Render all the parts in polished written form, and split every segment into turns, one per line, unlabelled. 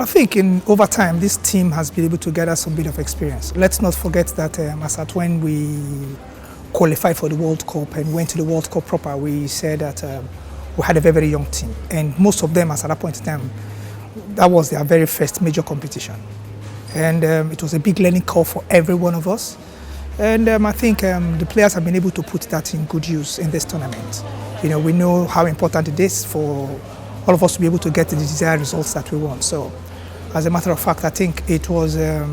I think over time, this team has been able to gather some bit of experience. Let's not forget that as at when we qualified for the World Cup and went to the World Cup proper, we said that we had a very, very young team. And most of them, as at that point in time, that was their very first major competition. And it was a big learning curve for every one of us. And I think the players have been able to put that in good use in this tournament. You know, we know how important it is for all of us to be able to get the desired results that we want. So, as a matter of fact, I think it was that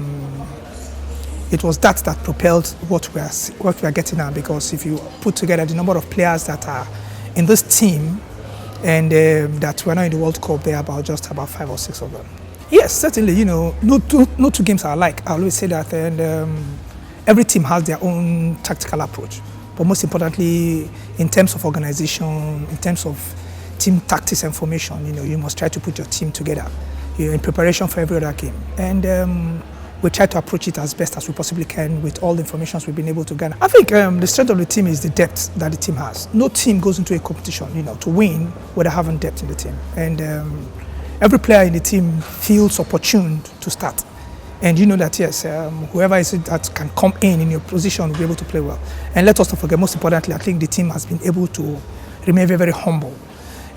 propelled what we are getting now. Because if you put together the number of players that are in this team and that were not in the World Cup, there are just about 5 or 6 of them. Yes, certainly. You know, no two games are alike. I always say that, and every team has their own tactical approach. But most importantly, in terms of organization, in terms of team tactics and formation, you know, you must try to put your team together, you know, in preparation for every other game. And we try to approach it as best as we possibly can with all the information we've been able to gather. I think the strength of the team is the depth that the team has. No team goes into a competition, you know, to win without having depth in the team. And every player in the team feels opportune to start. And you know that, yes, whoever is it that can come in your position will be able to play well. And let us not forget, most importantly, I think the team has been able to remain very, very humble.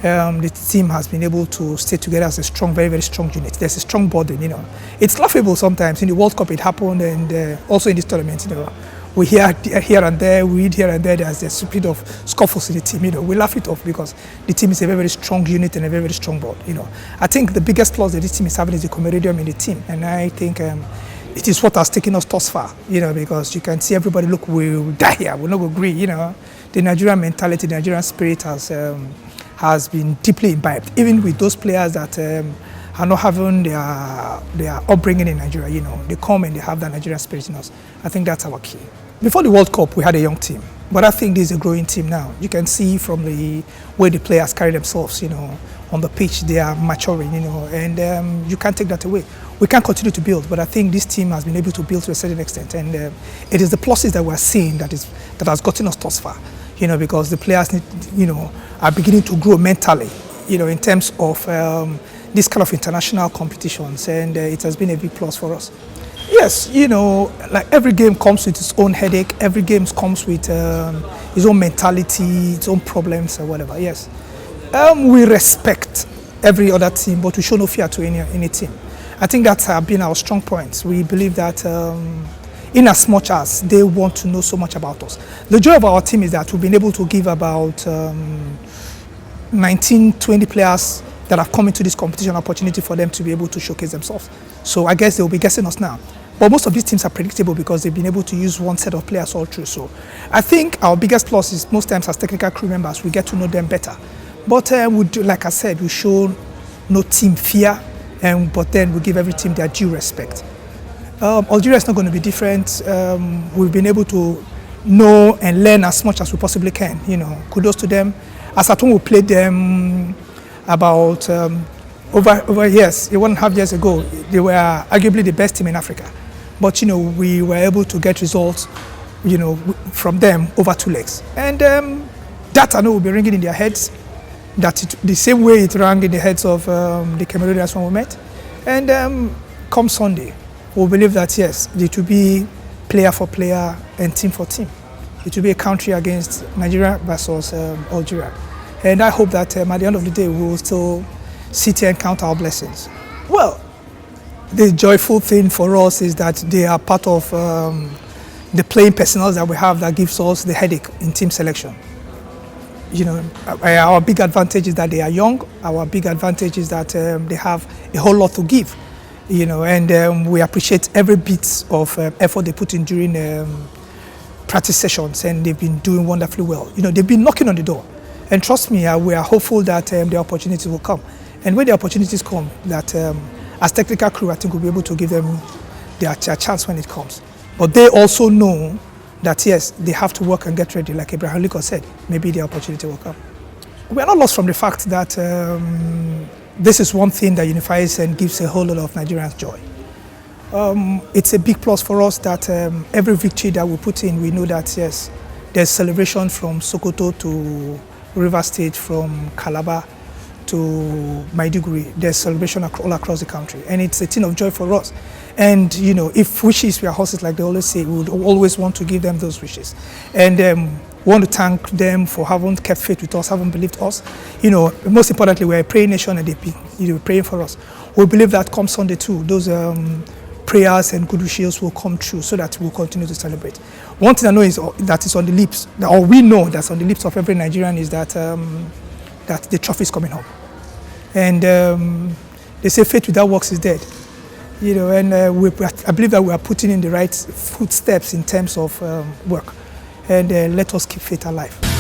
The team has been able to stay together as a strong, very, very strong unit. There's a strong bonding, you know. It's laughable sometimes. In the World Cup it happened, and also in this tournament, you know, we hear here and there, we read here and there, there's a spirit of scuffles in the team, you know. We laugh it off because the team is a very, very strong unit and a very, very strong bond, you know. I think the biggest plus that this team is having is the camaraderie in the team, and I think it is what has taken us thus far, you know, because you can see everybody, look, we'll die here, we'll not agree, you know. The Nigerian mentality, the Nigerian spirit has been deeply imbibed, even with those players that are not having their upbringing in Nigeria. You know, they come and they have that Nigerian spirit in us. I think that's our key. Before the World Cup, we had a young team, but I think this is a growing team now. You can see from the way the players carry themselves, you know, on the pitch, they are maturing, you know, and you can't take that away. We can continue to build, but I think this team has been able to build to a certain extent, and it is the pluses that we're seeing that has gotten us thus far. You know, because the players, you know, are beginning to grow mentally, you know, in terms of this kind of international competitions, and it has been a big plus for us. Yes, you know, like every game comes with its own headache, every game comes with its own mentality, its own problems or whatever, yes. We respect every other team, but we show no fear to any team. I think that's been our strong points. We believe that in as much as they want to know so much about us. The joy of our team is that we've been able to give about 19, 20 players that have come into this competition opportunity for them to be able to showcase themselves. So I guess they'll be guessing us now. But most of these teams are predictable because they've been able to use one set of players all through. So I think our biggest plus is most times as technical crew members, we get to know them better. But like I said, we show no team fear, but then we give every team their due respect. Algeria is not going to be different. We've been able to know and learn as much as we possibly can. You know, kudos to them. As at when we played them about over years, 1.5 years ago, they were arguably the best team in Africa. But you know, we were able to get results, you know, from them over 2 legs. And that I know will be ringing in their heads. The same way it rang in the heads of the Cameroonians when we met. And come Sunday, we believe that, yes, it will be player for player and team for team. It will be a country against Nigeria versus Algeria. And I hope that at the end of the day, we will still sit here and count our blessings. Well, the joyful thing for us is that they are part of the playing personnel that we have that gives us the headache in team selection. You know, our big advantage is that they are young. Our big advantage is that they have a whole lot to give. You know, and we appreciate every bit of effort they put in during practice sessions, and they've been doing wonderfully well. You know, they've been knocking on the door, and trust me, we are hopeful that the opportunities will come. And when the opportunities come, that as technical crew, I think we'll be able to give them their chance when it comes. But they also know that, yes, they have to work and get ready. Like Abraham Lincoln said, maybe the opportunity will come. We are not lost from the fact that this is one thing that unifies and gives a whole lot of Nigerians joy. It's a big plus for us that every victory that we put in, we know that, yes, there's celebration from Sokoto to River State, from Calabar to Maiduguri, there's celebration all across the country, and it's a thing of joy for us. And you know, if wishes were horses, like they always say, we would always want to give them those wishes. And want to thank them for having kept faith with us, having believed us. You know, most importantly, we're a praying nation, and they've been praying for us. We believe that come Sunday too, those prayers and good wishes will come true, so that we'll continue to celebrate. One thing I know is that is on the lips, or we know that's on the lips of every Nigerian, is that that the trophy is coming home. And they say faith without works is dead. You know, and I believe that we are putting in the right footsteps in terms of work. And let us keep faith alive.